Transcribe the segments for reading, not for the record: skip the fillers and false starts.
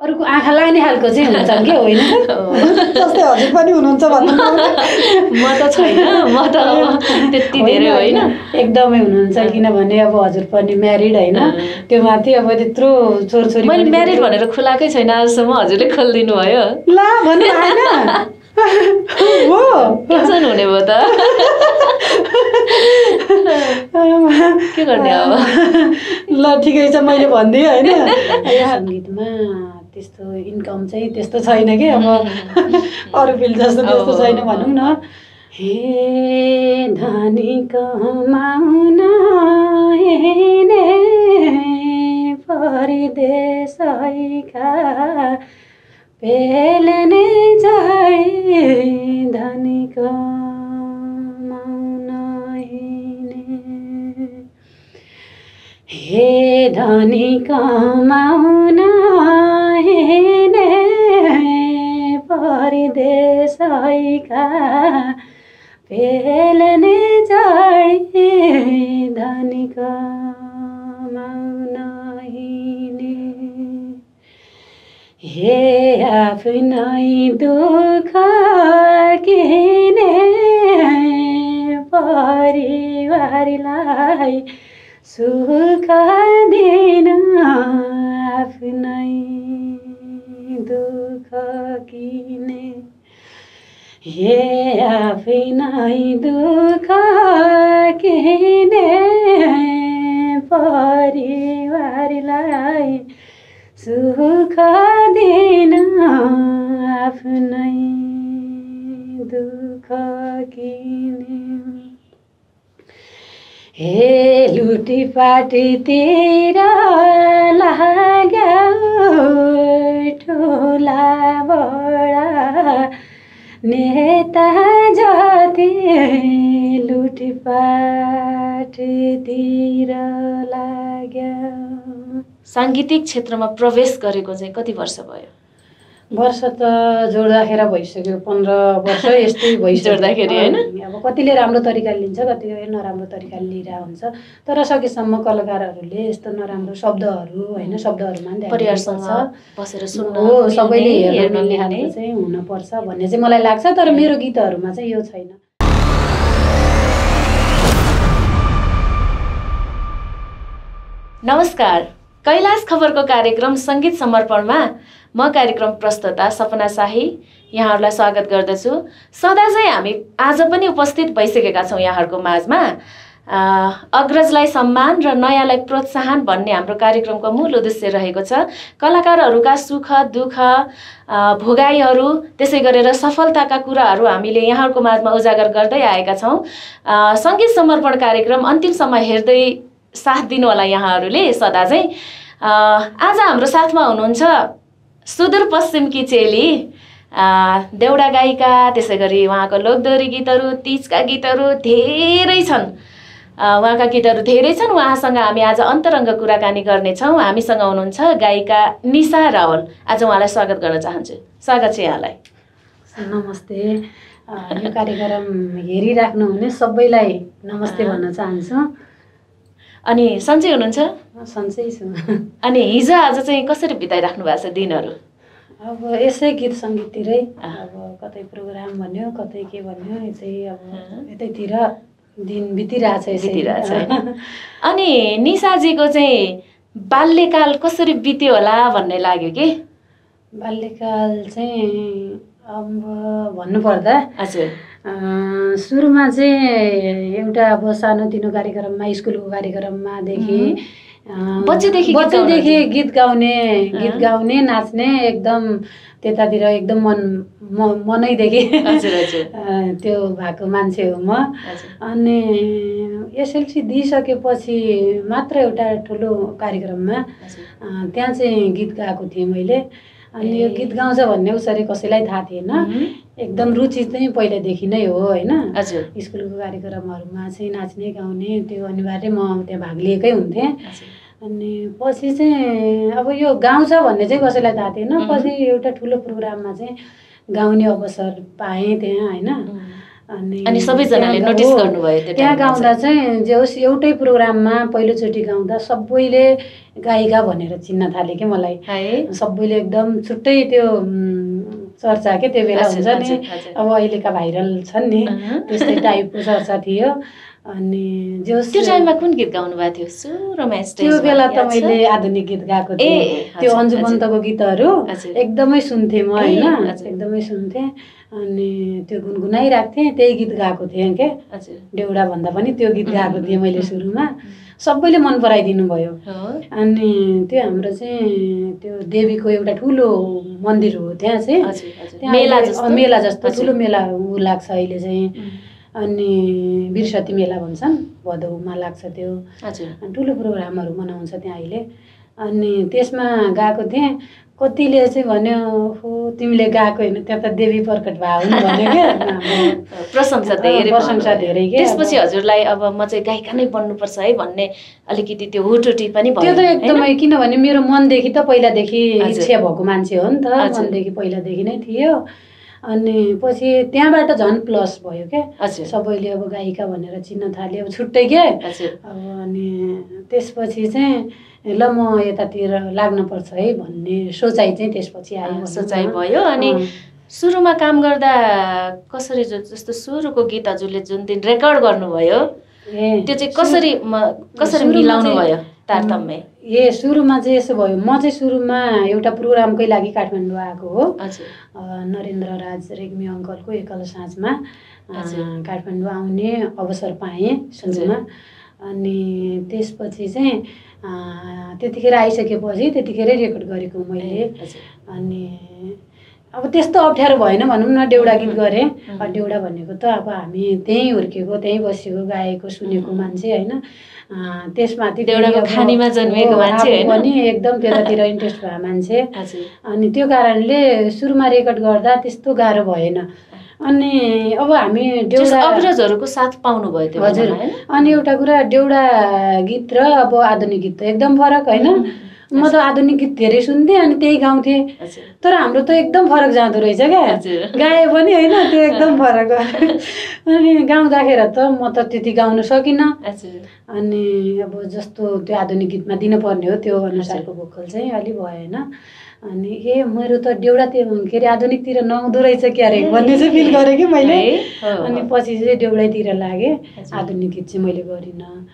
अरूको आँखा लाग्ने खालको चाहिँ हुन्छ के होइन जस्तै हजुर पनि हुनुहुन्छ भन्नु म त छैन म त त्यति धेरै होइन एकदमै हुनुहुन्छ किनभने अब हजुर पनि म्यारिड होइन त्यो माथि अब त्यत्रो छोरछोरी मैले म्यारिड भनेर खुलाकै छैन आजसम्म हजुरले खोलिदिनु भयो ला भन्नु भएन हो टेन्सन हुने भयो त के गर्ने अब ल ठिकै छ मैले भनिदिएँ होइन सङ्गीतमा त्यस्तो इन्कम चाहिँ त्यस्तो छैन कि अब अरू फिल्ड जस्तो त्यस्तो छैन भनौँ न हे धनी कमाउन हिँडे परदेशैका पेलने जाई धनी कमाउन हिँडे हे धनी कमाउन हिँडे परदेशैका पेलने जाई धनी कमाउन हिँडे हे आफ्नै दुःख किने परिवारलाई सुख दिन आफ्नै दुःख किने हे आफ्नै दुःख किने परिवारलाई सुख दिन आफ्नै दुःख किने हे लुटीपाटीतिर लाग्यो ठुला बडा नेता जाति लुटीपाटीतिर लाग्यो साङ्गीतिक क्षेत्रमा प्रवेश गरेको चाहिँ कति वर्ष भयो वर्ष त जोड्दाखेरि भइसक्यो 15 वर्ष यस्तै जोड्दाखेरि हैन अब कतिले राम्रो तरिकाले लिन्छ कतिले नराम्रो तरिकाले लिइरा हुन्छ तर सकेसम्म कलाकारहरूले यस्तो नराम्रो शब्दहरू हैन शब्दहरुमा ध्यान परिवारसँग बसेर सुन्न हो सबैले हेर्न मिल्ने चाहिँ हुन पर्छ भन्ने चाहिँ मलाई लाग्छ तर मेरो गीतहरुमा चाहिँ यो छैन नमस्कार कैलाश खबरको कार्यक्रम संगीत समर्पणमा म कार्यक्रम प्रस्तुता सपना शाही यहाँहरुलाई स्वागत गर्दछु सदा चाहिँ हामी आज पनि उपस्थित भइसकेका छौं यहाँहरुको माझमा अग्रजलाई सम्मान र नयाँलाई प्रोत्साहन भन्ने हाम्रो कार्यक्रमको मूल उद्देश्य रहेको छ कलाकारहरुका सुख दुःख भोगाईहरु त्यसै गरेर सफलताका कुराहरु हामीले यहाँहरुको माझमा उजागर गर्दै आएका छौं संगीत समर्पण कार्यक्रम अन्तिम समय हेर्दै साथ दिनु होला यहाँहरुले सदा चाहिँ आज हाम्रो साथमा हुनुहुन्छ सुदूर पश्चिमकी चेली देउडा गायिका त्यसैगरी उहाँको लोकदोरी गीतहरु तीजका गीतहरु धेरै छन् उहाँका गीतहरु धेरै छन् उहाँसँग हामी आज अन्तरंग कुराकानी गर्ने छौं हामीसँग हुनुहुन्छ गायिका निशा रावल आज उहाँलाई स्वागत गर्न चाहन्छु स्वागत छ यहाँलाई नमस्ते यो कार्यक्रम हेरिराख्नु हुने सबैलाई नमस्ते भन्न चाहन्छु अनि सन्चै हुनुहुन्छ सन्चै छु अनि हिजो आज चाहिँ कसरी बिताइराख्नु भएको छ दिनहरु अब यसै गीत संगीततिरै अब कतै प्रोग्राम भन्यो कतै के भन्यो यसै अब यतैतिर दिन बितिरहेछ बितिरहेछ अनि निशाजीको चाहिँ बाल्यकाल कसरी बित्यो होला भन्ने लाग्यो के बाल्यकाल चाहिँ अब भन्नुपर्दा हजुर सुरुमा चाहिँ एउटा अब सानोतिनो कार्यक्रममा स्कुलको कार्यक्रममा देखि बच्चैदेखि गीत गाउने नाच्ने एकदम त्यतातिर एकदम मनैदेखि त्यो भएको मान्छे हो म अनि एसएलसी दिइसकेपछि मात्र एउटा ठुलो कार्यक्रममा त्यहाँ चाहिँ गीत गाएको थिएँ मैले अनि यो गीत गाउँछ भन्ने उसरी कसैलाई थाहा थिएन एकदम रुचि चाहिँ पहिलादेखि नै हो हैन स्कुलको कार्यक्रमहरुमा चाहिँ नाच्ने गाउने त्यो अनिवार्य म त्यहाँ भाग लिएकै हुन्थेँ अनि पछि चाहिँ अब यो गाउँछ भन्ने चाहिँ कसैलाई थाहा थिएन पछि एउटा ठुलो प्रोग्राममा चाहिँ गाउने अवसर पाएँ त्यहाँ हैन अनि सबैजनाले नोटिस गर्नुभयो त्यो त्यहाँ गाउँदा चाहिँ जे होस् एउटै प्रोग्राममा पहिलोचोटि गाउँदा सबैले गायिका भनेर चिन्न थाले कि मलाई सबैले एकदम छुट्टै त्यो चर्चा के त्यो बेला हुन्छ नि अब अहिलेका भाइरल छन् नि त्यस्तै टाइपको चर्चा थियो अनि जे होस् त्यो टाइममा कुन गीत गाउनु भएको थियो सुरुमा त्यो बेला त मैले आधुनिक गीत गाएको थिएँ त्यो अन्जु पन्तको गीतहरू एकदमै सुन्थेँ म होइन एकदमै सुन्थेँ अनि त्यो गुनगुनाइरहेको थिएँ त्यही गीत गाएको थिएँ के देउडा भन्दा पनि त्यो गीत गाएको थिएँ मैले सुरुमा सबैले मन पराइदिनु भयो अनि त्यो हाम्रो चाहिँ त्यो देवीको एउटा ठुलो मन्दिर हो त्यहाँ चाहिँ मेला जस्तो ठुलो मेला ऊ लाग्छ अहिले चाहिँ अनि बिरसती मेला भन्छन् भदौमा लाग्छ त्यो ठुलो प्रोग्रामहरू मनाउँछ त्यहाँ अहिले अनि त्यसमा गएको थिएँ कतिले चाहिँ भन्यो हो तिमीले गएको होइन त्यहाँ त देवी प्रकट भयो नि भन्यो क्या प्रशंसा धेरै के त्यसपछि हजुरलाई अब म चाहिँ गायिका नै बन्नुपर्छ है भन्ने अलिकति त्यो हुटुटी पनि भयो त्यो त एकदमै किनभने मेरो मनदेखि त पहिलादेखि इच्छा भएको मान्छे हो नि त मनदेखि पहिलादेखि नै थियो अनि पछि त्यहाँबाट झन् प्लस भयो क्या सबैले अब गायिका भनेर चिन्न थाल्यो अब छुट्टै क्या अब अनि त्यसपछि चाहिँ ल म यतातिर लाग्नुपर्छ है भन्ने सोचाइ चाहिँ त्यसपछि आयो सोचाइ भयो अनि सुरुमा काम गर्दा कसरी जस्तो सुरुको गीत हजुरले जुन दिन रेकर्ड गर्नुभयो त्यो चाहिँ कसरी मिलाउनु भयो तारतम्य सुरुमा चाहिँ यसो भयो म चाहिँ सुरुमा एउटा प्रोग्रामकै लागि काठमाडौँ आएको हो नरेन्द्र राज रेग्मी अङ्कलको एकल साँझमा काठमाडौँ आउने अवसर पाएँ सुरुमा अनि त्यसपछि चाहिँ त्यतिखेर आइसकेपछि त्यतिखेरै रेकर्ड गरेको मैले अनि अब त्यस्तो अप्ठ्यारो भएन भनौँ न देउडा गीत गरेँ देउडा भनेको त अब हामी त्यहीँ हुर्केको त्यहीँ बसेको गाएको सुनेको मान्छे होइन त्यसमाथि देउडाको खानीमा जन्मिएको मान्छे पनि एकदम त्यतातिर इन्ट्रेस्ट भएको मान्छे अनि त्यो कारणले सुरुमा रेकर्ड गर्दा त्यस्तो गाह्रो भएन अनि अब हामी देउडा अग्रजहरूको साथ पाउनु भयो त्यो हजुर अनि एउटा कुरा देउडा गीत र अब आधुनिक गीत त एकदम फरक होइन म त आधुनिक गीत धेरै सुन्थेँ अनि त्यही गाउँथेँ तर हाम्रो त एकदम फरक जाँदो रहेछ क्या गाए पनि होइन त्यो एकदम फरक अनि गाउँदाखेरि त म त त्यति गाउन सकिनँ अनि अब जस्तो त्यो आधुनिक गीतमा दिनुपर्ने हो त्यो अनुसारको भोकल चाहिँ अलि भएन अनि मेरो त देउडा त्यो के अरे आधुनिकतिर नआउँदो रहेछ क्या अरे भन्ने चाहिँ फिल गरेँ कि मैले अनि पछि चाहिँ देउडातिर लागेँ आधुनिक गीत चाहिँ मैले गरिनँ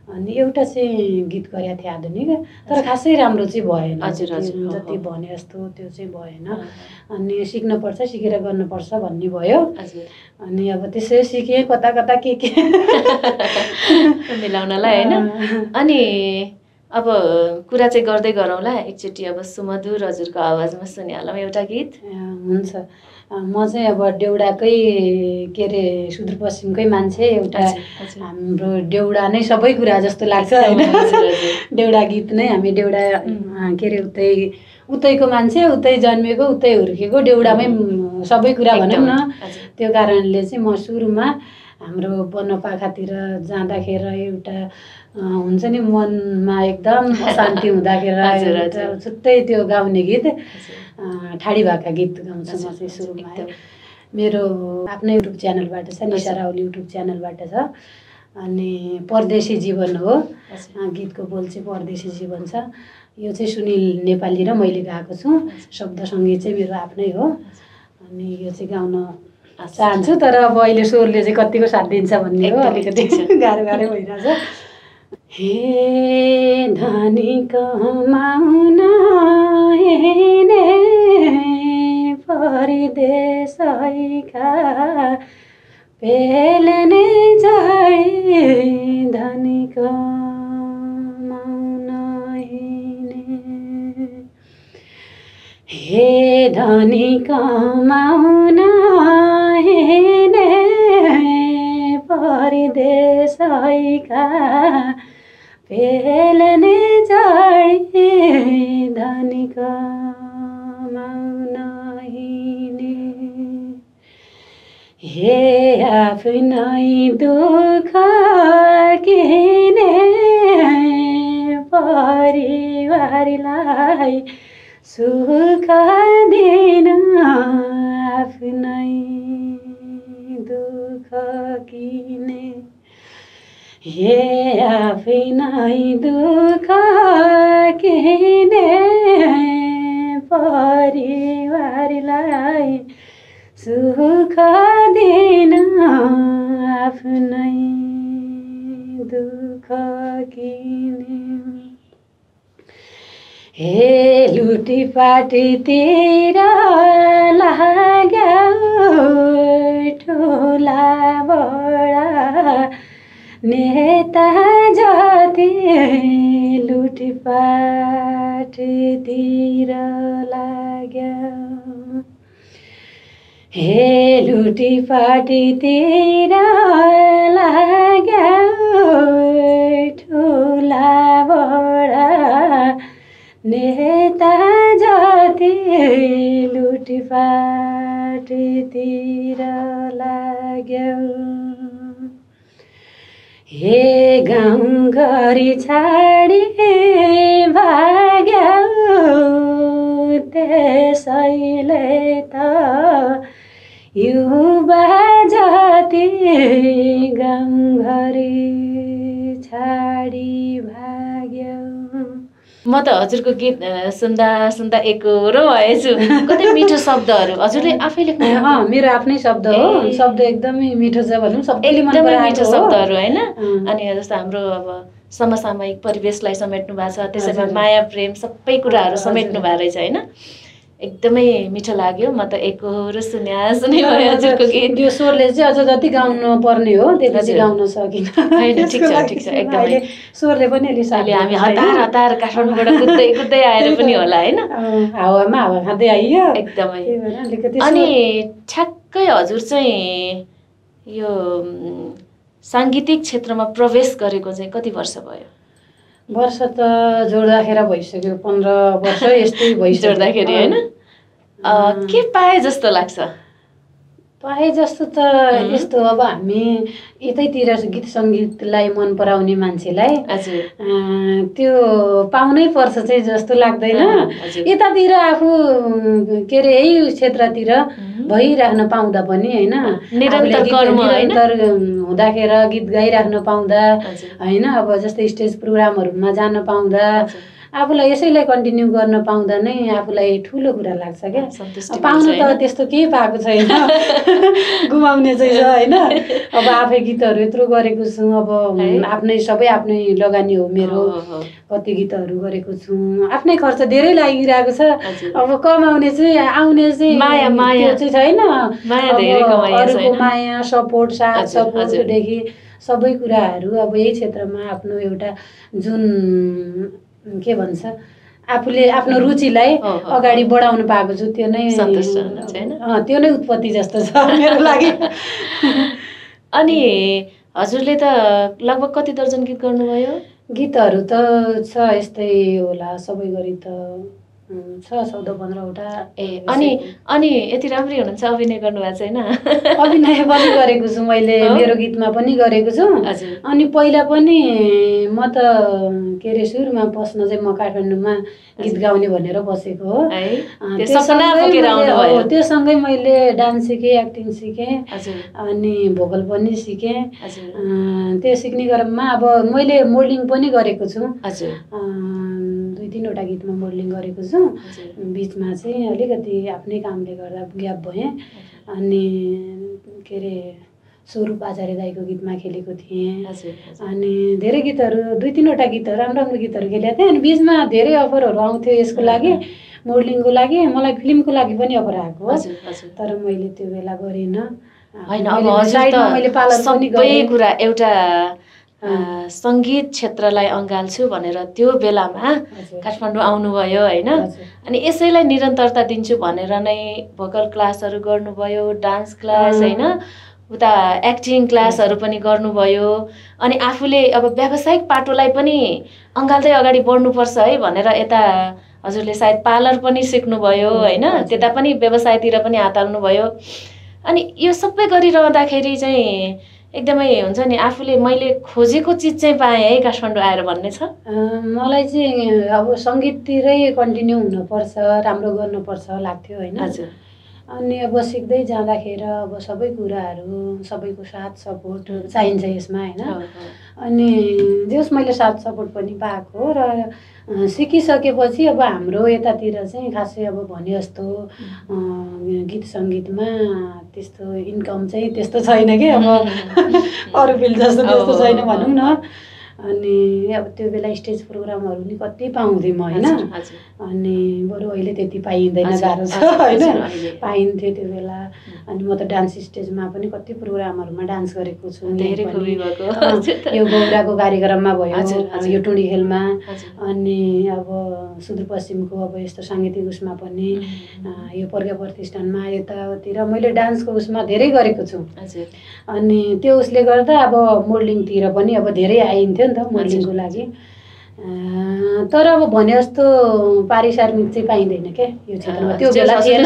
अनि एउटा चाहिँ गीत गरेको थिएँ आधुनिक तर खासै राम्रो चाहिँ भएन जति भने जस्तो त्यो चाहिँ भएन अनि सिक्नुपर्छ सिकेर गर्नुपर्छ भन्ने भयो अनि अब त्यसै सिकेँ कता कता के मिलाउनलाई होइन अनि अब कुरा चाहिँ गर्दै गरौँला एकचोटि अब सुमधुर हजुरको आवाजमा सुनिहालौँ एउटा गीत हुन्छ म चाहिँ अब देउडाकै के अरे सुदूरपश्चिमकै मान्छे एउटा हाम्रो देउडा नै सबै कुरा जस्तो लाग्छ होइन देउडा गीत नै हामी देउडा के अरे उतैको मान्छे उतै जन्मेको उतै हुर्केको देउडामै सबै कुरा भनौँ न त्यो कारणले चाहिँ म सुरुमा हाम्रो वनपाखातिर जाँदाखेरि एउटा हुन्छ नि मनमा एकदम अशान्ति हुँदाखेरि छुट्टै त्यो गाउने गीत ठाडी भाका गीत गाउँछु म चाहिँ सुरुमा मेरो आफ्नै युट्युब च्यानलबाट छ निशा राहुल युट्युब च्यानलबाट छ अनि परदेशी जीवन हो गीतको बोल चाहिँ परदेशी जीवन छ यो चाहिँ सुनिल नेपाली र मैले गाएको छु शब्द सङ्गीत चाहिँ मेरो आफ्नै हो अनि यो चाहिँ गाउन चाहन्छु तर अब अहिले स्वरले चाहिँ कतिको साथ दिन्छ भन्ने हो अलिकति गाह्रो भइरहेछ हे धनी कमाउन हेने परदेशैका पेलने जाई धनी कमाउन हेने हे धनी कमाउन हेने परदेशैका पेलने जाई धनी कमाउन हिँड्ने हे आफ्नै दुःख किने परिवारलाई सुख दिन आफ्नै दुःख हे आफै नै दुःख किने परिवारलाई सुख दिन आफ्नै दुःख किने हे लुटीपाटीतिर लाग्यो ठुला बडा नेता जति लुटीपाटीतिर लाग्यो हे लुटीपाटीतिर लाग्यो ठुला बडा नेता जति लुटीपाटीतिर लाग्यो हे गाउँघरि छाडी भाग्यो त्यसैले त युवा जति गाउँघरि छाडी भाग्यो। म त हजुरको गीत सुन्दा सुन्दा एकरो भएछु। कति मिठो शब्दहरू हजुरले आफै लेख्नु? मेरो आफ्नै शब्द हो। शब्द एकदमै मिठो छ भनौँ, सबैले मन पराएको मिठो शब्दहरू हैन। अनि जस्तो हाम्रो अब समसामयिक परिवेशलाई समेट्नु भएको छ, त्यसैमा माया प्रेम सबै कुराहरू समेट्नु भएको रहेछ हैन। एकदमै मिठो लाग्यो। म त एकहोरो सुने भयो हजुरको गीत। यो स्वरले चाहिँ अझ जति गाउनु पर्ने हो त्यति चाहिँ गाउन सकिन हैन। ठिक छ ठिक छ एकदमै। स्वरले पनि अलि अहिले हामी हतार काठमाडौँबाट कुद्दै आएर पनि होला हैन। हावामा हावा खाँदै आइयो एकदमै। अनि ठ्याक्कै हजुर चाहिँ यो साङ्गीतिक क्षेत्रमा प्रवेश गरेको चाहिँ कति वर्ष भयो? वर्ष त जोड्दाखेरि भइसक्यो 15 वर्ष यस्तै भइसक्यो जोड्दाखेरि हैन। के पाए जस्तो लाग्छ? पाए जस्तो त यस्तो, अब हामी यतैतिर गीत सङ्गीतलाई मन पराउने मान्छेलाई त्यो पाउनै पर्छ चाहिँ जस्तो लाग्दैन। यतातिर आफू के अरे यही क्षेत्रतिर भइराख्न पाउँदा पनि हैन, निरन्तर हुँदाखेरि गीत गाइराख्न पाउँदा हैन, अब जस्तै स्टेज प्रोग्रामहरूमा जान पाउँदा आफूलाई यसैलाई कन्टिन्यू गर्न पाउँदा नै आफूलाई ठुलो कुरा लाग्छ क्या। पाउनु त त्यस्तो केही पाएको छैन, गुमाउने चाहिँ छ हैन। अब आफै गीतहरू यत्रो गरेको छु, अब आफ्नै सबै आफ्नै लगानी हो मेरो। कति गीतहरू गरेको छु, आफ्नै खर्च धेरै लागिरहेको छ। अब कमाउने चाहिँ आउने चाहिँ माया चाहिँ छैन, अरूको माया सपोर्ट साथ सपोर्टदेखि सबै कुराहरू अब यही क्षेत्रमा आफ्नो एउटा जुन के भन्छ आफूले आफ्नो रुचिलाई अगाडि बढाउन पाएको छु, त्यो नै त्यो नै उत्पत्ति जस्तो छ मेरो लागि। अनि हजुरले त लगभग कति दर्जन गीत गर्नुभयो? गीतहरू त छ यस्तै होला सबै गरी त 14-15 वटा। अनि यति राम्रै हुनुहुन्छ, अभिनय गर्नुभएको छैन? अभिनय पनि गरेको छु मैले, मेरो गीतमा पनि गरेको छु। अनि पहिला पनि म त के अरे सुरुमा बस्न चाहिँ म काठमाडौँमा गीत गाउने भनेर बसेको हो। त्योसँगै मैले डान्स सिकेँ, एक्टिङ सिकेँ, अनि भोकल पनि सिकेँ। त्यो सिक्ने क्रममा अब मैले मोडलिङ पनि गरेको छु। 2-3 वटा गीतमा मोडलिङ गरेको छु। बिचमा चाहिँ अलिकति आफ्नै कामले गर्दा ग्याप भएँ। अनि के अरे स्वरूप आचार्य दाईको गीतमा खेलेको थिएँ। अनि धेरै गीतहरू 2-3 वटा गीतहरू राम्रो गीतहरू खेलेको थिएँ। अनि बिचमा धेरै अफरहरू आउँथ्यो यसको लागि, मोडलिङको लागि। मलाई फिल्मको लागि पनि अफर आएको, तर मैले त्यो बेला गरिनँ। मैले पालन पनि गरेँ। कुरा एउटा सङ्गीत क्षेत्रलाई अँगाल्छु भनेर त्यो बेलामा काठमाडौँ आउनुभयो हैन। अनि यसैलाई निरन्तरता दिन्छु भनेर नै भोकल क्लासहरू गर्नुभयो, डान्स क्लास हैन, उता एक्टिङ क्लासहरू पनि गर्नुभयो। अनि आफूले अब व्यावसायिक पाटोलाई पनि अँगाल्दै अगाडि बढ्नुपर्छ है भनेर यता हजुरले सायद पार्लर पनि सिक्नुभयो हैन, त्यता पनि व्यवसायतिर पनि हात हाल्नुभयो। अनि यो सबै गरिरहँदाखेरि चाहिँ एकदमै हुन्छ नि आफूले मैले खोजेको चिज चाहिँ पाएँ है काठमाडौँ आएर भन्ने छ। मलाई चाहिँ अब सङ्गीततिरै कन्टिन्यू हुनुपर्छ, राम्रो गर्नुपर्छ लाग्थ्यो हैन। अनि अब सिक्दै जाँदाखेरि अब सबै कुराहरू सबैको साथ सपोर्ट चाहिन्छ यसमा होइन। अनि जस मैले साथ सपोर्ट पनि पाएको र सिकिसकेपछि अब हाम्रो यतातिर चाहिँ खासै अब भने जस्तो गीत सङ्गीतमा त्यस्तो इन्कम चाहिँ त्यस्तो छैन कि अब अरू फिल्ड जस्तो त्यस्तो छैन भनौँ न। अनि अब त्यो बेला स्टेज प्रोग्रामहरू नि कति पाउँथेँ म होइन। अनि बरु अहिले त्यति पाइँदैन, गाह्रो छ होइन। पाइन्थ्यो त्यो बेला। अनि म त डान्स स्टेजमा पनि कति प्रोग्रामहरूमा डान्स गरेको छु। यो गौराको कार्यक्रममा भयो, यो टुँडी खेलमा, अनि अब सुदूरपश्चिमको अब यस्तो साङ्गीतिक उसमा पनि, यो प्रज्ञा प्रतिष्ठानमा यतातिर मैले डान्सको उसमा धेरै गरेको छु। अनि त्यो उसले गर्दा अब मोडलिङतिर पनि अब धेरै आइन्थ्यो नि त मोडलिङको लागि। तर अब भने जस्तो पारिश्रमिक चाहिँ पाइँदैन क्या यो क्षेत्रमा, त्यो बेला थिएन।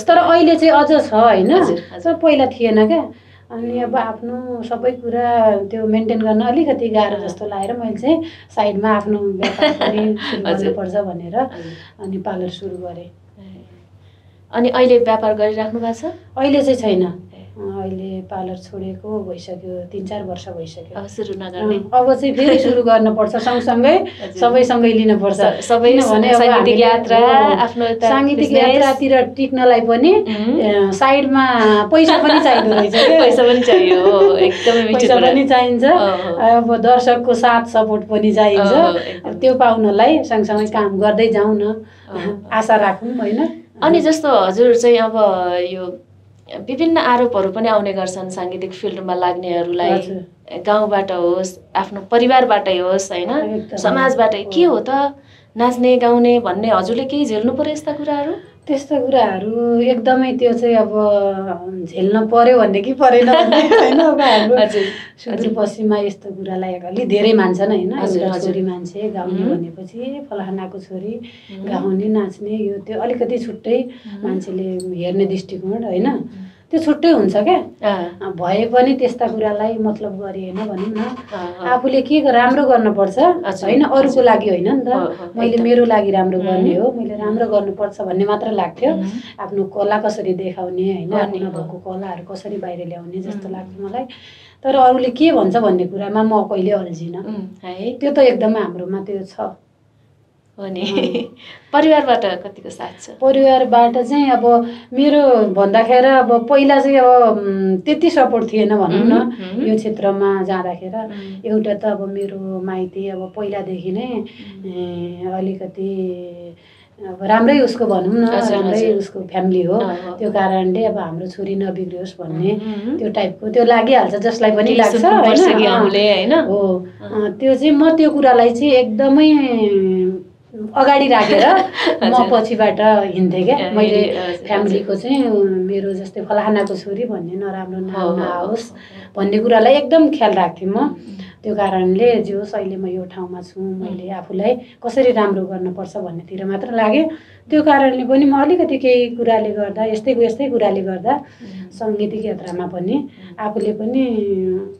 तर अहिले चाहिँ अझ छ होइन, तर पहिला थिएन क्या। अनि अब आफ्नो सबै कुरा त्यो मेन्टेन गर्न अलिकति गाह्रो जस्तो लागेर मैले चाहिँ साइडमा आफ्नो व्यापार पनि सुरु गर्नुपर्छ भनेर अनि पार्लर सुरु गरेँ। अनि अहिले व्यापार गरिराख्नु भएको छ? अहिले चाहिँ छैन, अहिले पार्लर छोडेको भइसक्यो, 3-4 वर्ष भइसक्यो। सुरु नगर्ने अब चाहिँ फेरि सुरु गर्नुपर्छ, सँगसँगै सबैसँगै लिनुपर्छ। साङ्गीतिक यात्रा आफ्नो साङ्गीतिक यात्रातिर टिक्नलाई पनि साइडमा पैसा पनि चाहिँदो रहेछ। पैसा पनि चाहियो, एकदमै पैसा पनि चाहिन्छ। अब दर्शकको साथ सपोर्ट पनि चाहिन्छ। त्यो पाउनलाई सँगसँगै काम गर्दै जाउँ न, आशा राखौँ होइन। अनि जस्तो हजुर चाहिँ अब यो विभिन्न आरोपहरू पनि आउने गर्छन् साङ्गीतिक फिल्डमा लाग्नेहरूलाई, गाउँबाट होस् आफ्नो परिवारबाटै होस् होइन, समाजबाटै। के हो त नाच्ने गाउने भन्ने हजुरले केही झेल्नु पर्यो यस्ता कुराहरू? त्यस्ता कुराहरू एकदमै त्यो चाहिँ अब झेल्न पर्यो भन्ने कि परेन भन्ने होइन। अब हाम्रो सुदूरपश्चिममा यस्तो कुरालाई अलि धेरै मान्छन् होइन। एउटा छोरी मान्छे गाउने भनेपछि फलानाको छोरी गाउने नाच्ने यो त्यो अलिकति छुट्टै मान्छेले हेर्ने दृष्टिकोण होइन, त्यो छुट्टै हुन्छ क्या। भए पनि त्यस्ता कुरालाई मतलब गरिएन भनौँ न। आफूले के राम्रो गर्नुपर्छ होइन, अरूको लागि होइन नि त। मैले मेरो लागि राम्रो गर्ने हो, मैले राम्रो गर्नुपर्छ भन्ने मात्र लाग्थ्यो। आफ्नो कला कसरी देखाउने होइन, आफ्नो भएको कलाहरू कसरी बाहिर ल्याउने जस्तो लाग्थ्यो मलाई। तर अरूले के भन्छ भन्ने कुरामा म कहिले अल्झिनँ है। त्यो त एकदमै हाम्रोमा त्यो छ। अनि परिवारबाट कतिको साथ छ? परिवारबाट चाहिँ अब मेरो भन्दाखेरि अब पहिला चाहिँ अब त्यति सपोर्ट थिएन भनौँ न यो क्षेत्रमा जाँदाखेरि। एउटा त अब मेरो माइती अब पहिलादेखि नै अलिकति अब राम्रै उसको भनौँ न, राम्रै उसको फ्यामिली हो। त्यो कारणले अब हाम्रो छोरी नबिग्रियोस् भन्ने त्यो टाइपको त्यो लागिहाल्छ, जसलाई पनि लाग्छ होइन हो। त्यो चाहिँ म त्यो कुरालाई चाहिँ एकदमै अगाडि राखेर म पछिबाट हिँड्थेँ क्या। मैले फ्यामिलीको चाहिँ मेरो जस्तै फलानाको छोरी भन्ने नराम्रो नाम नआओस् भन्ने कुरालाई एकदम ख्याल राख्थेँ म। त्यो कारणले जे होस् अहिले म यो ठाउँमा छु, मैले आफूलाई कसरी राम्रो गर्नुपर्छ भन्नेतिर मात्र लाग्यो। त्यो कारणले पनि म अलिकति केही कुराले गर्दा यस्तै कुराले गर्दा साङ्गीतिक यात्रामा पनि आफूले पनि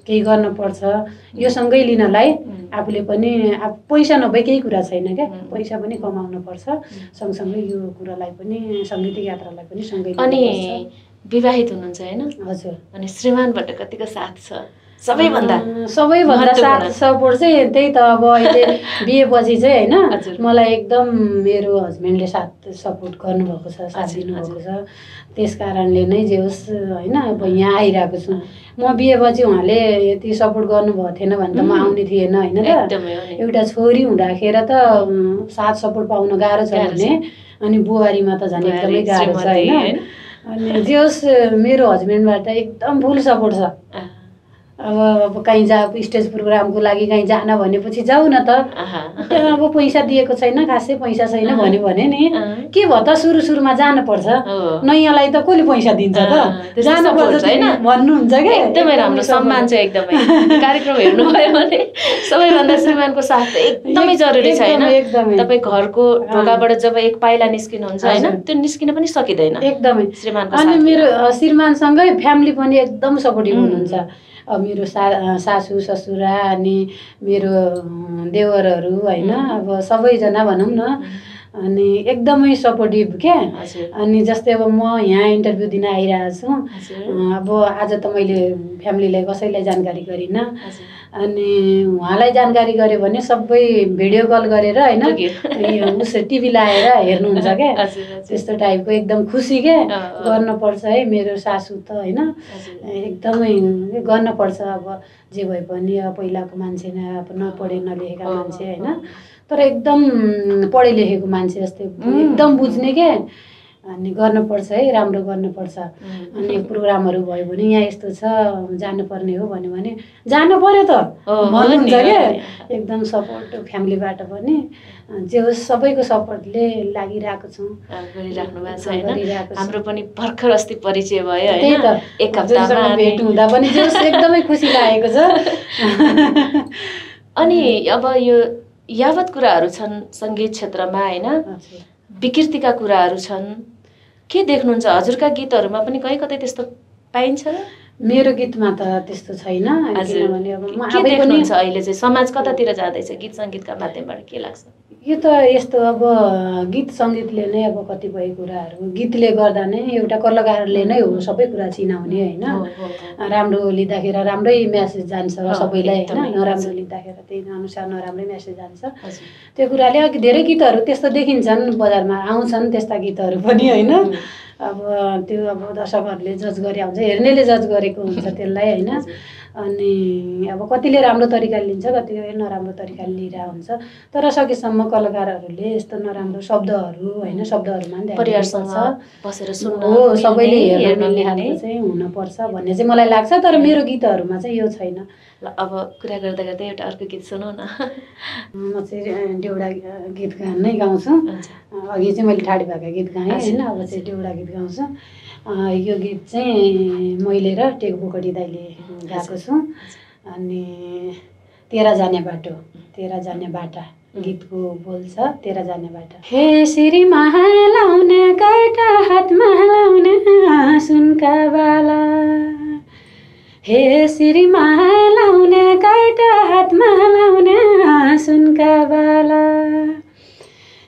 केही गर्नुपर्छ, यो सँगै लिनलाई आफूले पनि पैसा नभए केही कुरा छैन क्या, पैसा पनि कमाउनुपर्छ। सँगसँगै यो कुरालाई पनि साङ्गीतिक यात्रालाई पनि सँगै। अनि विवाहित हुनुहुन्छ होइन? हजुर। अनि श्रीमानबाट कतिको साथ छ? सबैभन्दा साथ सपोर्ट चाहिँ त्यही त। अब अहिले बिहेपछि चाहिँ होइन मलाई एकदम मेरो हस्बेन्डले साथ सपोर्ट गर्नुभएको छ, साथ दिनुभएको छ। त्यस कारणले नै जे होस् होइन अब यहाँ आइरहेको छु। म बिहेपछि उहाँले यति सपोर्ट गर्नुभएको थिएन भने त म आउने थिएन होइन त। एउटा छोरी हुँदाखेरि त साथ सपोर्ट पाउन गाह्रो छ भने अनि बुहारीमा त झन् एकदमै गाह्रो छ होइन। अनि जे होस् मेरो हस्बेन्डबाट एकदम फुल सपोर्ट छ। अब कहीँ स्टेज प्रोग्रामको लागि कहीँ जान भनेपछि जाऊ न त। त्यहाँ अब पैसा दिएको छैन, खासै पैसा छैन भन्यो भने नि के भयो त सुरुमा जानुपर्छ, नयाँलाई त कसले पैसा दिन्छ त, जानुपर्छ होइन भन्नुहुन्छ क्या। एकदमै राम्रो सम्मान छ। एकदमै कार्यक्रम हेर्नुभयो भने सबैभन्दा श्रीमानको साथ एकदमै जरुरी छ होइन। तपाईँ घरको ढोकाबाट जब एक पाइला निस्किनुहुन्छ होइन, त्यो निस्किन पनि सकिँदैन एकदमै श्रीमानको। अनि मेरो श्रीमानसँगै फ्यामिली पनि एकदम सपोर्टिभ हुनुहुन्छ। अब मेरो सासू ससुरा अनि मेरो देवरहरू होइन अब सबैजना भनौँ न अनि एकदमै सपोर्टिभ क्या। अनि जस्तै अब म यहाँ इन्टरभ्यू दिन आइरहेको छु, अब आज त मैले फ्यामिलीलाई कसैलाई जानकारी गरिनँ, अनि उहाँलाई जानकारी गऱ्यो भने सबै भिडियो कल गरेर होइन उस टिभी लाएर हेर्नुहुन्छ क्या, त्यस्तो टाइपको एकदम खुसी क्या। गर्नुपर्छ है, मेरो सासू त होइन एकदमै गर्नुपर्छ। अब जे भए पनि अब पहिलाको मान्छे अब नपढे नलेखेका मान्छे होइन, तर एकदम पढे लेखेको मान्छे जस्तै एकदम बुझ्ने क्या। अनि गर्नुपर्छ है, राम्रो गर्नुपर्छ। अनि प्रोग्रामहरू भयो भने यहाँ यस्तो छ जानुपर्ने हो भन्यो भने जानु पर्यो त भन्नुहुन्छ क्या। एकदम सपोर्ट फ्यामिलीबाट पनि जे होस् सबैको सपोर्टले लागिरहेको छौँ, गरिराख्नु भएको छ होइन। हाम्रो पनि भर्खर अस्ति परिचय भयो त्यही होइन, त एक हप्तामा भेट हुँदा पनि जे होस् एकदमै खुसी लागेको छ। अनि अब यो यावत कुराहरू छन् सङ्गीत क्षेत्रमा होइन, विकृतिका कुराहरू छन्, के देख्नुहुन्छ? हजुरका गीतहरूमा पनि कहीँ कतै त्यस्तो पाइन्छ? मेरो गीतमा त त्यस्तो छैन, किनभने अब म के देख्नुहुन्छ अहिले चाहिँ समाज कतातिर जाँदैछ गीत सङ्गीतका माध्यमबाट, के लाग्छ? यो त यस्तो अब गीत सङ्गीतले नै अब कतिपय कुराहरू गीतले गर्दा नै एउटा कलाकारले नै हो सबै कुरा चिनाउने होइन। राम्रो लिँदाखेरि राम्रै म्यासेज जान्छ सबैलाई होइन, नराम्रो लिँदाखेरि त्यही अनुसार नराम्रै म्यासेज जान्छ। त्यो कुराले अघि धेरै गीतहरू त्यस्तो देखिन्छन् बजारमा आउँछन् त्यस्ता गीतहरू पनि होइन। अब त्यो अब दर्शकहरूले जज गरे हुन्छ, हेर्नेले जज गरेको हुन्छ त्यसलाई होइन। अनि अब कतिले राम्रो तरिकाले लिन्छ, कतिले नराम्रो तरिकाले लिइरहेको हुन्छ। तर सकेसम्म कलाकारहरूले यस्तो नराम्रो शब्दहरू होइन शब्दहरूमा हो सबैले हेर्न खालको चाहिँ हुनुपर्छ भन्ने चाहिँ मलाई लाग्छ। तर मेरो गीतहरूमा चाहिँ यो छैन। अब कुरा गर्दा गर्दै एउटा अर्को गीत सुनौ न। म चाहिँ देउडा गीत नै गाउँछु। अघि चाहिँ मैले ठाडी भाका गीत गाएँ होइन, अब चाहिँ देउडा गीत गाउँछु। यो गीत चाहिँ मैले र टेक बोकडी दाइले गाएको छु। अनि तेरा जाने बाटो तेरा जाने बाटा गीतको बोल छ, तेरा जाने बाटा। हे श्रीमा लाउने काटा हातमा लाउने सुनका बाला, हे श्रीमा लाउने काटा हातमा लाउने सुनका बाला,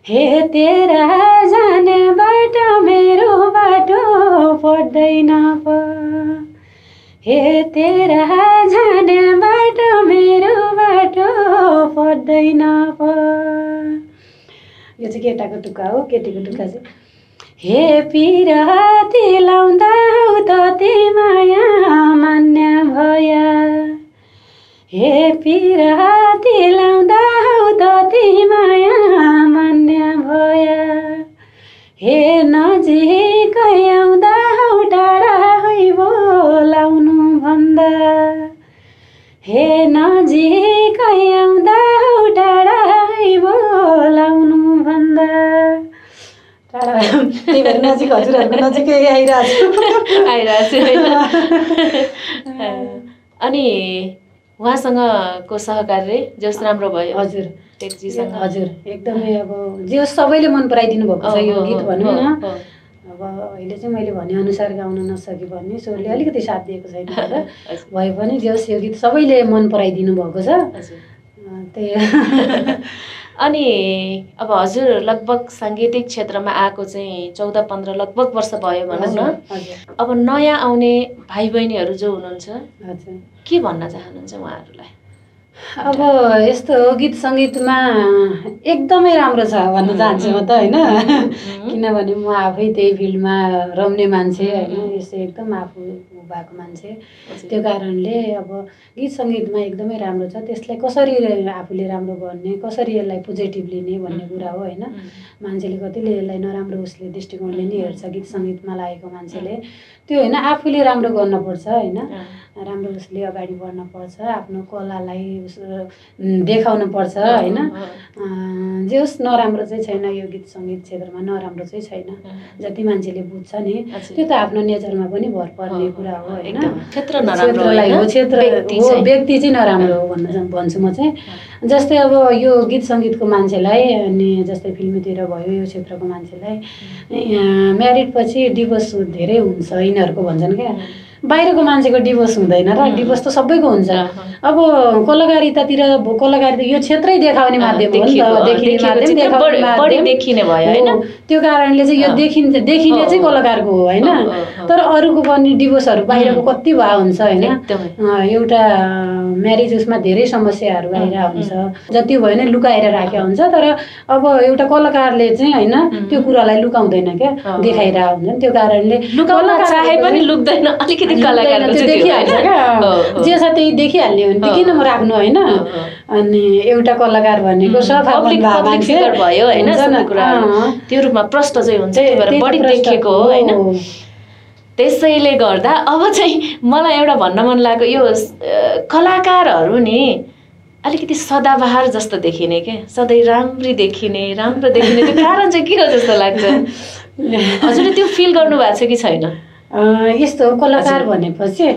हे तेरा जाने बाटो मेरो बाटो पर्दैन प, हे तेरा जाने बाटो मेरो बाटो पर्दैन प। यो चाहिँ केटाको टुक्का हो, केटीको टुक्का चाहिँ हे पिराती लाउँदा त माया मान्य भया, हे पिराती लाउँदा त माया मान्य भया, हे नजिकै आउँदा टाढा बोलाउनु भन्दा, हे नजिकै आउँदा टाढा बोलाउनु भन्दा। त्यही भएर नजिक हजुरहरूको नजिकै आइरहेको छु। अनि उहाँसँगको सहकार्य जस राम्रो भयो? हजुर हजुर एकदमै अब जे सबैले मन पराइदिनु भएको छ यो गीत भनौँ न। अब अहिले चाहिँ मैले भनेअनुसार गाउन नसके भने स्वरले अलिकति साथ दिएको छैन भए पनि जे होस् यो गीत सबैले मन पराइदिनु भएको छ त्यही। अनि अब हजुर लगभग साङ्गीतिक क्षेत्रमा आएको चाहिँ 14-15 लगभग वर्ष भयो भनौँ न। अब नयाँ आउने भाइ बहिनीहरू जो हुनुहुन्छ के भन्न चाहनुहुन्छ उहाँहरूलाई? अब यस्तो हो गीत सङ्गीतमा एकदमै राम्रो छ भन्न चाहन्छु म त होइन, किनभने म आफै त्यही फिल्डमा रम्ने मान्छे होइन, यसो एकदम आफू भएको मान्छे। त्यो कारणले अब गीत सङ्गीतमा एकदमै राम्रो छ। त्यसलाई कसरी आफूले राम्रो गर्ने, कसरी यसलाई पोजिटिभ लिने भन्ने कुरा हो होइन। मान्छेले कतिले यसलाई नराम्रो उसले दृष्टिकोणले नि हेर्छ गीत सङ्गीतमा लागेको मान्छेले, त्यो होइन आफूले राम्रो गर्नुपर्छ होइन, राम्रो उसले अगाडि बढ्नुपर्छ, आफ्नो कलालाई देखाउनु पर्छ होइन। जे होस् नराम्रो चाहिँ छैन यो गीत सङ्गीत क्षेत्रमा, नराम्रो चाहिँ छैन। जति मान्छेले बुझ्छ नि त्यो त आफ्नो नेचरमा पनि भर पर्ने कुरा हो होइन। क्षेत्रलाई हो, क्षेत्र हो, व्यक्ति चाहिँ नराम्रो हो भन्छु म चाहिँ। जस्तै अब यो गीत सङ्गीतको मान्छेलाई अनि जस्तै फिल्मतिर भयो यो क्षेत्रको मान्छेलाई म्यारिड पछि डिभोर्स धेरै हुन्छ यिनीहरूको भन्छन् क्या। बाहिरको मान्छेको डिभोर्स हुँदैन र डिभोर्स त सबैको हुन्छ अब कलाकारितातिर कलाकारिता यो क्षेत्रै देखाउने माध्यम हो नि त देखिने भयो हैन त्यो कारणले चाहिँ यो देखिने चाहिँ कलाकारको हो हैन तर अरूको पनि डिभोर्सहरू बाहिरको कति भए हुन्छ हैन एउटा म्यारेज उसमा धेरै समस्याहरू आइरहेको हुन्छ जति भयो नि लुकाएर राखेको हुन्छ तर अब एउटा कलाकारले चाहिँ हैन त्यो कुरालाई लुकाउँदैन क्या देखाइरहेको हुन्छ त्यो कारणले लुकाउन चाहे पनि लुक्दैन अलिकति कलाकारको चाहिँ देखिहाल्छ क्या जे छ त्यही देखिहाल्ने हो नि किन म राख्नु हैन अनि एउटा कलाकार भनेको सफा मान्छे भयो हैन सबै कुरा त्यो रूपमा प्रष्ट चाहिँ हुन्छ त्यही भएर बढी देखेको हो हैन त्यसैले गर्दा अब चाहिँ मलाई एउटा भन्न मन लाग्यो यो कलाकारहरू नि अलिकति सदाबहार जस्तो देखिने के सधैँ राम्रो देखिने त्यो कारण चाहिँ के हो जस्तो लाग्छ हजुरले त्यो फिल गर्नु भएको छ कि छैन यस्तो कलाकार भनेपछि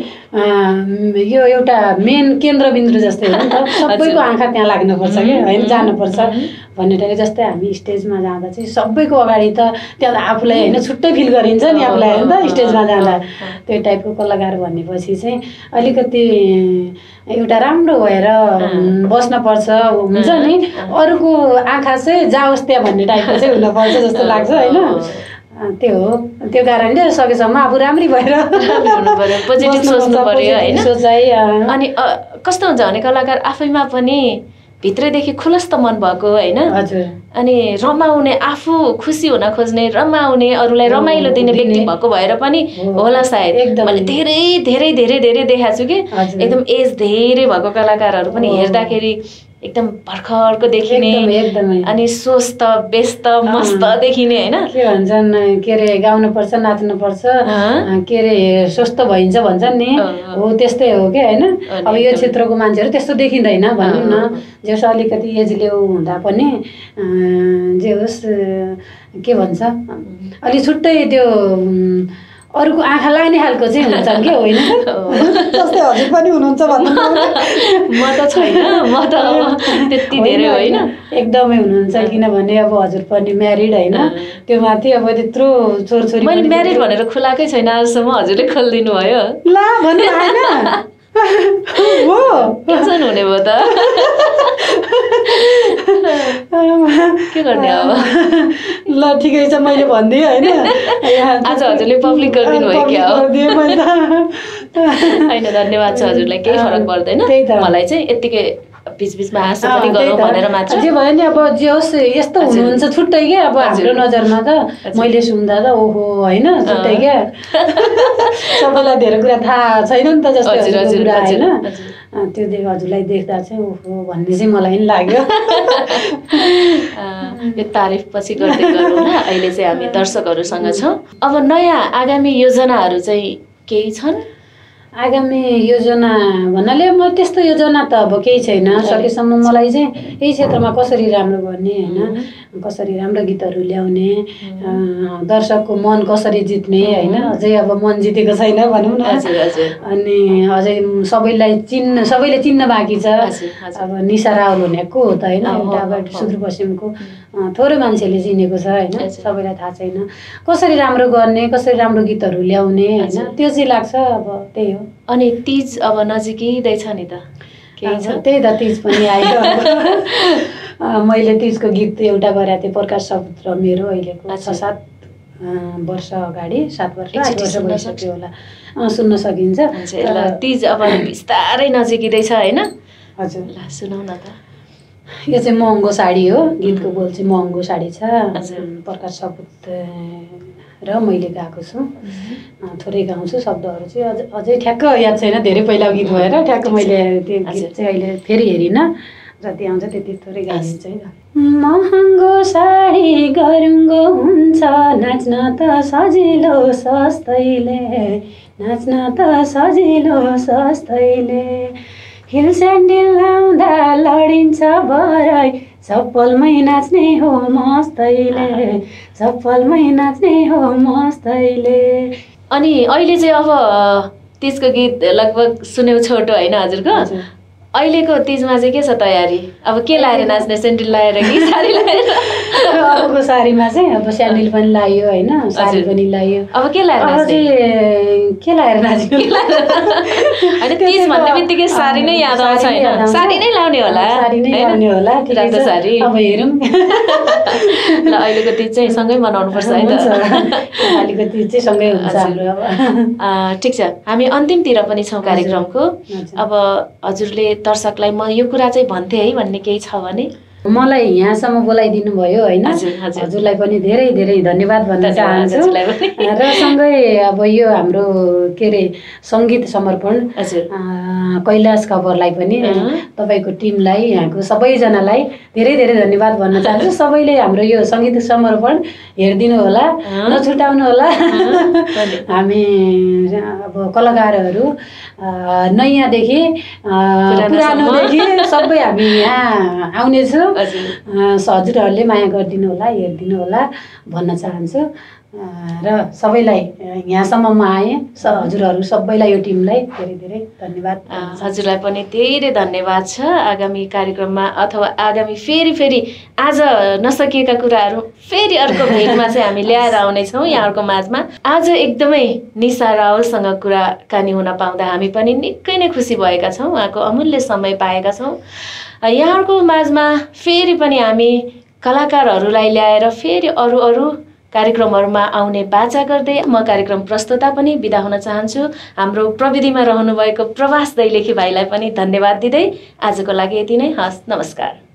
यो एउटा मेन केन्द्रबिन्दु जस्तै हो नि त सबैको आँखा त्यहाँ लाग्नुपर्छ कि हैन जानुपर्छ भन्ने जस्तै हामी स्टेजमा जाँदा चाहिँ सबैको अगाडि त त्यहाँ आफूलाई हैन छुट्टै फिल गरिन्छ नि आफूलाई हैन त स्टेजमा जाँदा त्यो टाइपको कलाकार भनेपछि चाहिँ अलिकति एउटा राम्रो भएर बस्नुपर्छ हुन्छ नि अरूको आँखा चाहिँ जाओस् त्यहाँ भन्ने टाइपको चाहिँ हुनुपर्छ जस्तो लाग्छ हैन त्यो हो त्यो कारणले सकेसम्म आफू राम्री भएर पोजिटिभ सोच्नु पर्यो हैन सोचाइ अनि कस्तो हुन्छ भने कलाकार आफैमा पनि भित्रैदेखि खुलस्त मन भएको हैन अनि रमाउने आफू खुसी हुन खोज्ने रमाउने अरूलाई रमाइलो दिने व्यक्ति भएको भएर पनि होला सायद मैले धेरै धेरै धेरै धेरै देखाएको छु कि एकदम एज धेरै भएको कलाकारहरू पनि हेर्दाखेरि एकदम भर्खरको देखिने अनि स्वस्थ व्यस्त मस्त देखिने हैन के भन्छन् के रे गाउनु पर्छ नाच्नु पर्छ के रे स्वस्थ भइन्छ भन्छन् नि हो त्यस्तै हो के हैन अब यो क्षेत्रको मान्छेहरू त्यस्तो देखिँदैन भनौँ न जस अलिकति एजले हुँदा पनि जे होस् के भन्छ अलि छुट्टै त्यो अरूको आँखा लाग्ने खालको चाहिँ हुन्छ के होइन जस्तै हजुर पनि हुनुहुन्छ भन्नु म त छैन म त त्यति धेरै होइन एकदमै हुनुहुन्छ किनभने अब हजुर पनि म्यारिड हैन त्यो माथि अब त्यत्रो छोरछोरी मैले म्यारिड भनेर खुलाकै छैन आजसम्म हजुरले खोलिदिनु भयो ला भन्नु हैन हो टेन्सन हुने भयो त के गर्ने अब ल ठिकै छ मैले भनिदिएँ हैन आज हजुरले पब्लिक गरिदिनु भयो क्या हो हैन धन्यवाद छ हजुरलाई केही फरक पर्दैन मलाई चाहिँ यतिकै बीचबीचमा हाँसो पनि गरौँ भनेर मात्र जे भयो नि अब जे होस् यस्तो हुनुहुन्छ छुट्टै के अब हाम्रो नजरमा त मैले सुन्दा त ओहो हैन छुट्टै के सबैलाई धेरै कुरा थाहा छैन नि त जस्तो हजुर हैन त्यो हजुरलाई देख्दा चाहिँ ओहो भन्ने चाहिँ मलाई नि लाग्यो यो तारिफ पछि गर्दै गरौँ न अहिले चाहिँ हामी दर्शकहरूसँग छौँ अब नयाँ आगामी योजनाहरू चाहिँ केही छन् आगामी योजना भन्नाले म त्यस्तो योजना त अब केही छैन सकेसम्म मलाई चाहिँ यही क्षेत्रमा कसरी राम्रो गर्ने हैन कसरी राम्रो गीतहरू ल्याउने दर्शकको मन कसरी जित्ने हैन अझै अब मन जितेको छैन भनौँ न अनि अझै सबैले चिन्न बाँकी छ अब निशा रावल भनेको हो त हैन एउटा अब सुदूरपश्चिमको थोरै मान्छेले चिनेको छ हैन सबैलाई थाहा छैन कसरी राम्रो गर्ने कसरी राम्रो गीतहरू ल्याउने हैन त्यो चाहिँ लाग्छ अब त्यही हो अनि तीज अब नजिकै छ नि त केही छ त्यही त तीज पनि आयो मैले तीजको गीत एउटा गरेको थिएँ प्रकाश सपुत्र मेरो अहिलेको 6-7 वर्ष अगाडि 7 वर्ष 8 वर्ष भइसक्यो होला सुन्न सकिन्छ तीज अब बिस्तारै नजिकै हैन हजुर ल सुनाउ न त यो चाहिँ महँगो साडी हो गीतको बोल चाहिँ महँगो साडी छ प्रकाश सपुत्र र मैले गाएको छु थोरै गाउँछु शब्दहरू चाहिँ अझै ठ्याक्क याद छैन धेरै पहिला गीत भएर ठ्याक्क मैले त्यो गीत चाहिँ अहिले फेरि हेरिनँ जति आउँछ त्यति थोरै गाइदिन्छु है महँगो साडी गरुङ्गो हुन्छ नाच्न त सजिलो सस्तैले नाच्न त सजिलो सस्तैले हिल स्यान्डल लाउँदा लडिन्छ भरै चप्पलमै नाच्ने हो मस्तैले चप्पलमै नाच्ने हो मस्तैले अनि अहिले चाहिँ अब तीजको गीत लगभग सुन्यौ छोटो हैन हजुरको अहिलेको तीजमा चाहिँ के छ तयारी? अब के लाएर नाच्ने? सेन्डल लाएर कि साडी लाएर? अबको साडीमा चाहिँ अब स्यान्डल पनि लायो होइन, साडी पनि लायो। अब के लाएर नाच्ने? के लाएर नाच्ने? होइन तीज भन्ने बित्तिकै साडी नै याद आउँछ होइन? साडी नै लाउने होला। साडी नै लाउने होला। रातो साडी। अब हेरौँ। ल अहिलेको तीज चाहिँ सँगै मनाउनु पर्छ है त। अहिलेको तीज चाहिँ सँगै हुन्छ हाम्रो अब। ठिक छ, हामी अन्तिमतिर पनि छौँ कार्यक्रमको। अब हजुरले दर्शकलाई म यो कुरा चाहिँ भन्थे है भन्ने केही छ भने? मलाई यहाँसम्म बोलाइदिनु भयो होइन, हजुरलाई पनि धेरै धेरै धन्यवाद भन्न चाहन्छु। र सँगै अब यो हाम्रो के अरे सङ्गीत समर्पण कैलाश खबरलाई पनि, तपाईँको टिमलाई, यहाँको सबैजनालाई धेरै धेरै धन्यवाद भन्न चाहन्छु। सबैले हाम्रो यो सङ्गीत समर्पण हेरिदिनु होला, नछुटाउनु होला। हामी अब कलाकारहरू नयाँदेखि पुरानोदेखि सबै हामी यहाँ आउनेछौँ। हजुरहरूले माया गरिदिनु होला, हेरिदिनु होला भन्न चाहन्छु। र सबैलाई यहाँसम्म म आएँ, हजुरहरू सबैलाई, यो टिमलाई धेरै धेरै धन्यवाद। हजुरलाई पनि धेरै धन्यवाद छ। आगामी कार्यक्रममा अथवा आगामी फेरि आज नसकिएका कुराहरू फेरि अर्को भेटमा चाहिँ हामी ल्याएर आउनेछौँ यहाँहरूको माझमा। आज एकदमै निशा रावलसँग कुराकानी हुन पाउँदा हामी पनि निकै नै खुसी भएका छौँ। उहाँको अमूल्य समय पाएका छौँ। यहाँहरूको माझमा फेरि पनि हामी कलाकारहरूलाई ल्याएर फेरि अरू कार्यक्रमहरूमा आउने बाचा गर्दै म कार्यक्रम प्रस्तुता पनि बिदा हुन चाहन्छु। हाम्रो प्रविधिमा रहनुभएको प्रवास दैलेखी भाइलाई पनि धन्यवाद दिँदै आजको लागि यति नै। हस्, नमस्कार।